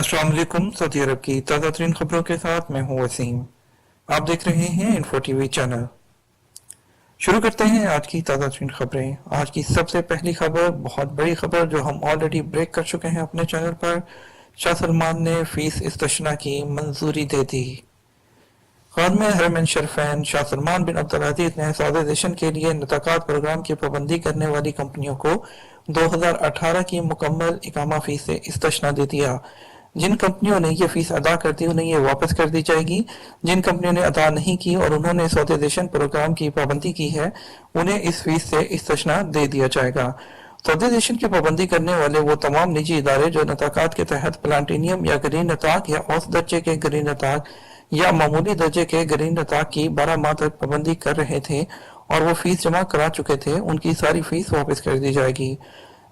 अस्सलाम वालेकुम। सऊदी अरब की ताज़ा तरीन खबरों के साथ मैं हूँ वसीम। आप देख रहे हैं इन्फो टीवी चैनल। शुरू करते हैं आज की ताज़ा तरीन खबरें। आज की सबसे पहली खबर, बहुत बड़ी खबर जो हम ऑलरेडी ब्रेक कर चुके हैं अपने चैनल पर। शाह सलमान ने फीस इस्तिश्ना की मंजूरी दे दी। खादम हरमैन शरीफैन शाह सलमान बिन अब्दुल अजीज ने सऊदीज़ेशन के लिए नताकात प्रोग्राम की पाबंदी करने वाली कंपनियों को 2018 की मुकम्मल इकामा फीस से इस्तिश्ना दे दिया। जिन कंपनियों ने ये फीस अदा कर दी उन्हें ये वापस कर दी जाएगी। जिन कंपनियों ने अदा नहीं की और उन्होंने सऊदीज़ेशन प्रोग्राम की पाबंदी की है उन्हें इस फीस से इस्तिश्ना दे दिया जाएगा। सऊदीज़ेशन की पाबंदी करने वाले वो तमाम निजी इदारे जो नताकात के तहत प्लाटिनियम या ग्रीन नताक या औसत दर्जे के ग्रीन नताक या मामूली दर्जे के ग्रीन नताक की 12 माह तक पाबंदी कर रहे थे और वो फीस जमा करा चुके थे, उनकी सारी फीस वापस कर दी जाएगी।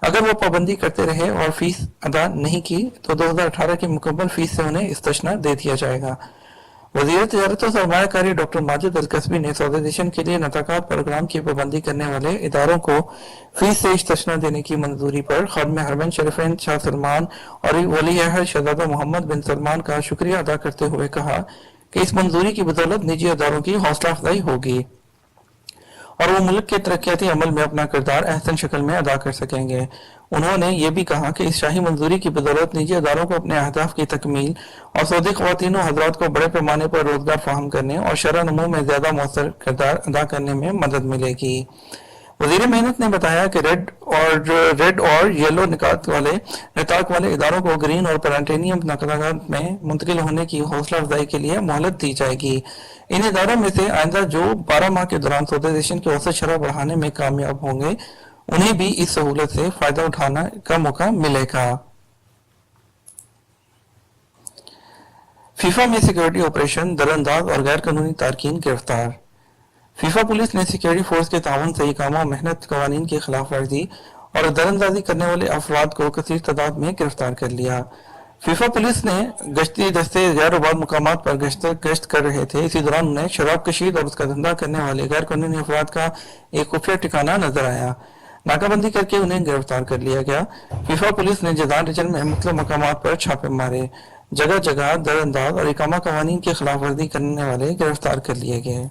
अगर वो पाबंदी करते रहे और फीस अदा नहीं की तो 2018 की मुकम्मल फीस से उन्हें इस्तिश्ना दे दिया जाएगा। वज़ीर तिजारत और सरमायाकारी डॉक्टर माजिद अल कसबी ने सऊदीज़ेशन के लिए नताकात प्रोग्राम की पाबंदी करने वाले इदारों को फीस से इस्तिश्ना देने की मंजूरी पर खादम हरमैन शरीफैन शाह सलमान और वली-ए-अहद शहजादा मोहम्मद बिन सलमान का शुक्रिया अदा करते हुए कहा कि इस मंजूरी की बदौलत निजी इदारों की हौसला अफजाई होगी और वो मुल्क के तरक्याती अमल में अपना किरदार अहसन शक्ल में अदा कर सकेंगे। उन्होंने ये भी कहा कि इस शाही मंजूरी की बदौलत निजी इदारों को अपने अहदाफ की तकमील और सऊदी ख्वातीन और हजरात को बड़े पैमाने पर रोजगार फराहम करने और शरह नमू में ज्यादा मौसर किरदार अदा करने में मदद मिलेगी। वजीर मेहनत ने बताया कि रेड और येलो निताक वाले इदारों को ग्रीन और प्लाटिनियम नताकात में मुंतकिल होने की हौसला अफजाई के लिए मोहलत दी जाएगी। इन इदारों में से आइंदा जो 12 माह के दौरान सऊदीज़ेशन की औसत शरह बढ़ाने में कामयाब होंगे उन्हें भी इस सहूलत से फायदा उठाने का मौका मिलेगा। फीफा में सिक्योरिटी ऑपरेशन, दरअंदाज और गैर कानूनी तारकीन गिरफ्तार। फीफा पुलिस ने सिक्योरिटी फोर्स के ताउन से इकामा मेहनत कवानीन की खिलाफ वर्जी और दरअंदाजी करने वाले अफराद को कसीर तादाद में गिरफ्तार कर लिया। फीफा पुलिस ने गश्ती दस्ते गैर-आबाद मुकामात पर गश्त कर रहे थे। इसी दौरान उन्हें शराब कशीद और उसका धंधा करने वाले गैर कानूनी अफराद का एक खुफिया ठिकाना नजर आया। नाकाबंदी करके उन्हें गिरफ्तार कर लिया गया। फीफा पुलिस ने जजान रीजन में मुख्तलिफ मकामात पर छापे मारे। जगह जगह दरअंदाज और इकामा कवानीन की खिलाफ वर्जी करने वाले गिरफ्तार कर लिए गए।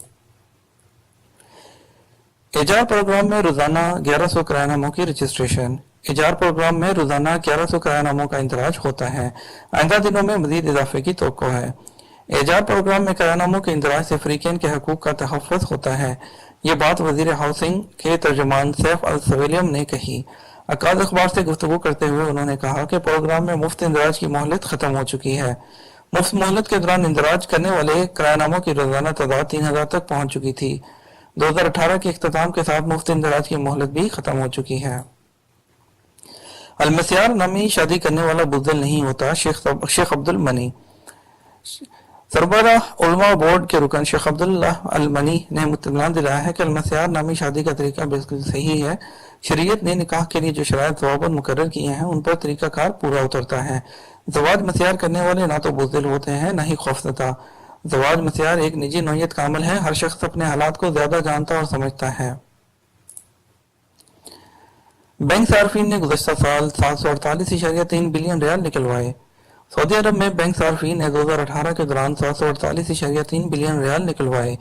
एजार प्रोग्राम में रोजाना 1100 किरायानामों की रजिस्ट्रेशन। एजार प्रोग्राम में रोजाना 1100 किरायानामों का इंदराज होता है। आइंदा दिनों में मजीद इजाफे की तवक्को है। एजार प्रोग्राम में किरायानामों के इंदराज से अफ्रीकन के हकूक का तहफ़्फ़ुज़ होता है। ये बात वजीर हाउसिंग के तर्जुमान सैफ अल सवेलियम ने कही। अकाद अखबार से गुफ्तगू करते हुए उन्होंने कहा कि प्रोग्राम में मुफ्त इंदराज की मोहलत खत्म हो चुकी है। मुफ्त मोहलत के दौरान इंदराज करने वाले किरायानामों की रोजाना तादाद 3000 तक पहुंच चुकी थी। 2018 के इख्तिताम के साथ मुफ्त इंदराज की मोहलत भी खत्म हो चुकी है। अलमसियार नामी शादी करने वाला बुज़दिल नहीं होता, शेख अब्दुल मनी। सरबराह उलमा बोर्ड के रुकन शेख अब्दुल्लाह अल मनी ने इत्मीनान दिलाया है कि अलमसियार नामी शादी का तरीका बिल्कुल सही है। शरीयत ने निकाह के लिए जो शराइत ज़वाबित मुकर्रर किए हैं उन पर तरीकाकार पूरा उतरता है। ज़वाज मसियार करने वाले ना तो बुज़दिल होते हैं ना ही खौफज़दा। ज़वाज मसियार एक निजी नौयत का अमल है। हर शख्स अपने हालात को ज्यादा जानता और समझता है। बैंक सार्फिन ने गुज़श्ता साल 748.3 बिलियन रियाल निकलवाए। सऊदी अरब में बैंक सार्फिन ने 2018 के दौरान 748.3 बिलियन रियाल निकलवाए।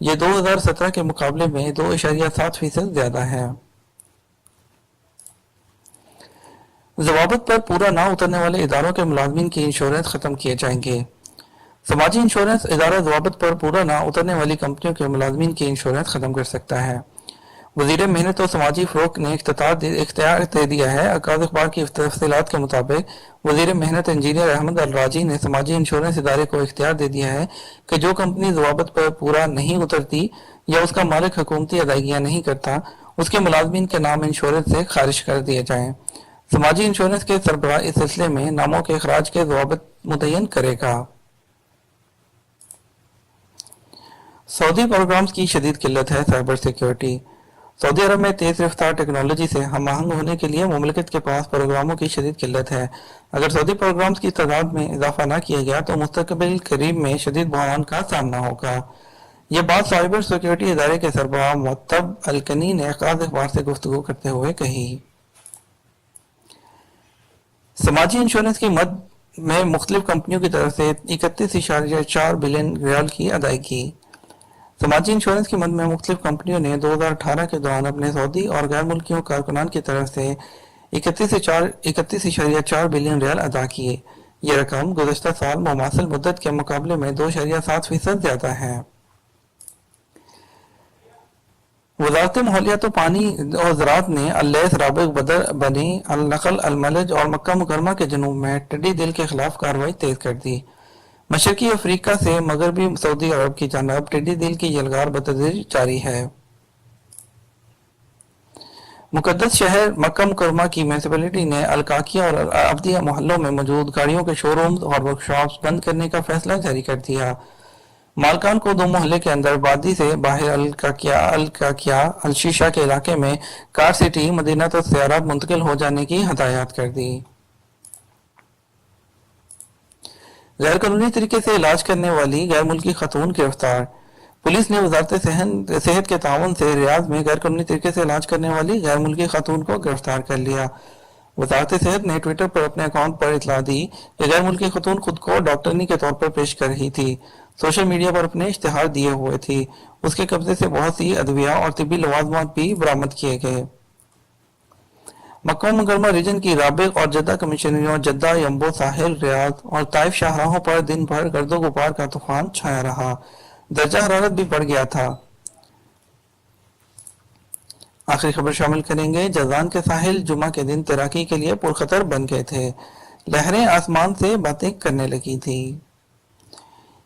ये 2017 के मुकाबले में 2.7% ज्यादा है। ज़वाबित पर पूरा ना उतरने वाले इदारों के मुलाजमीन की इंश्योरेंस खत्म किए जाएंगे। समाजी इंश्योरेंस इदारा ज़वाबित पर पूरा ना उतरने वाली कंपनियों के मुलाजमीन की इंश्योरेंस खत्म कर सकता है। वज़ीर मेहनत और समाजी फ़रोग़ ने इख्तियार दे दिया है। अकाद अखबार की तफसीलात के मुताबिक वज़ीर मेहनत इंजीनियर अहमद अल राजी ने समाजी इंश्योरेंस इदारे को इख्तियार दे दिया है कि जो कंपनी ज़वाबित पर पूरा नहीं उतरती या उसका मालिक हुकूमती अदायगियाँ नहीं करता उसके मुलाजमीन के नाम इंश्योरेंस से खारिज कर दिए जाएँ। समाजी इंश्योरेंस के सरबराह इस सिलसिले में नामों के अखराज के ज़वाबित मुतय्यन करेगा। सऊदी प्रोग्राम्स की शदीद किल्लत है। Cyber security. सऊदी अरब में तेज रफ्तार टेक्नोलॉजी से हम आहंग होने के लिए मुमलिकत के पास प्रोग्रामों की शदीद किल्लत है। अगर सऊदी प्रोग्राम्स की तादाद में इजाफा न किया गया तो मुस्तकबिल करीब में शदीद बहरान का सामना होगा। ये बात साइबर सिक्योरिटी इदारे के सरबराह मुअत्तब अल-कनी ने अकाद अखबार से गुफ्तगू करते हुए कही। समाजी इंश्योरेंस की मद میں مختلف کمپنیوں کی طرف سے 31.4 بلین ریال کی ادائیگی۔ سماجی انشورنس کی مد میں مختلف کمپنیوں نے 2018 کے دوران اپنے سعودی اور غیر ملکیوں کارکنان کی طرف سے 31.4 بلین ریال ادا کیے۔ یہ رقم گزشتہ سال مماثل مدت کے مقابلے میں 2.7% زیادہ ہے۔ وزارت ماحولیات و پانی اور زراعت نے اللیث، رابغ، بدر، بنی، النخل، الملج اور مکہ مکرمہ کے جنوب میں ٹڈی دل کے خلاف کارروائی تیز کر دی۔ مشرقی افریقہ سے مغربی سعودی عرب کی جانب ٹڈی دل کی یلغار بتدریج جاری ہے۔ مقدس شہر مکہ مکرمہ کی میونسپلٹی نے الکاکیہ اور العبدیہ محلوں میں موجود گاڑیوں کے شو رومز اور ورکشاپس بند کرنے کا فیصلہ جاری کر دیا۔ مالکان کو دو محلے کے اندر وادی سے باہر الکاکیہ الشیشہ کے علاقے میں کار سٹی مدینہ السیارات منتقل ہو جانے کی ہدایات کر دی۔ غیر قانونی طریقے سے علاج کرنے والی غیر ملکی خاتون گرفتار۔ پولیس نے وزارت صحت کے تعاون سے ریاض میں غیر قانونی طریقے سے علاج کرنے والی غیر ملکی خاتون کو گرفتار کر لیا۔ وزارت صحت نے ٹویٹر پر اپنے اکاؤنٹ پر اطلاع دی کہ غیر ملکی خاتون خود کو ڈاکٹرنی کے طور پر پیش کر رہی تھی، سوشل میڈیا پر اپنے اشتہار دیے ہوئے تھی۔ اس کے قبضے سے بہت سی ادویہ اور طبی لوازمات بھی برآمد کیے گئے۔ مکہ مکرمہ ریجن کی رابغ اور جدہ کمیشنریوں جدہ، یمبو، ساحل، ریاض اور طائف شاہراہوں پر دن بھر گرد و غبار کا طوفان چھایا رہا، درجہ حرارت بھی بڑھ گیا تھا۔ آخری خبر شامل کریں گے۔ جازان کے ساحل جمعہ کے دن تیراکی کے لیے پرخطر بن گئے تھے، لہریں آسمان سے باتیں کرنے لگی تھی۔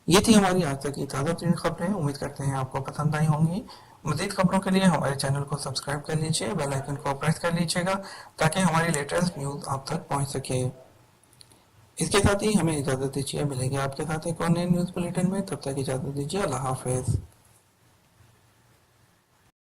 یہ تھی ہماری آج تک کی تازہ ترین خبریں، امید کرتے ہیں آپ کو پسند آئی ہوں گی۔ مزید خبروں کے لیے ہمارے چینل کو سبسکرائب کر لیجئے، بیل آئیکن کو پریس کر لیجئے گا تاکہ ہماری لیٹسٹ نیوز آپ تک پہنچ سکے۔ اس کے ساتھ ہی ہمیں اجازت دیجیے، ملیں گے آپ کے ساتھ ایک اور نئے نیوز بلیٹن میں، تب تک اجازت دیجیے، اللہ حافظ۔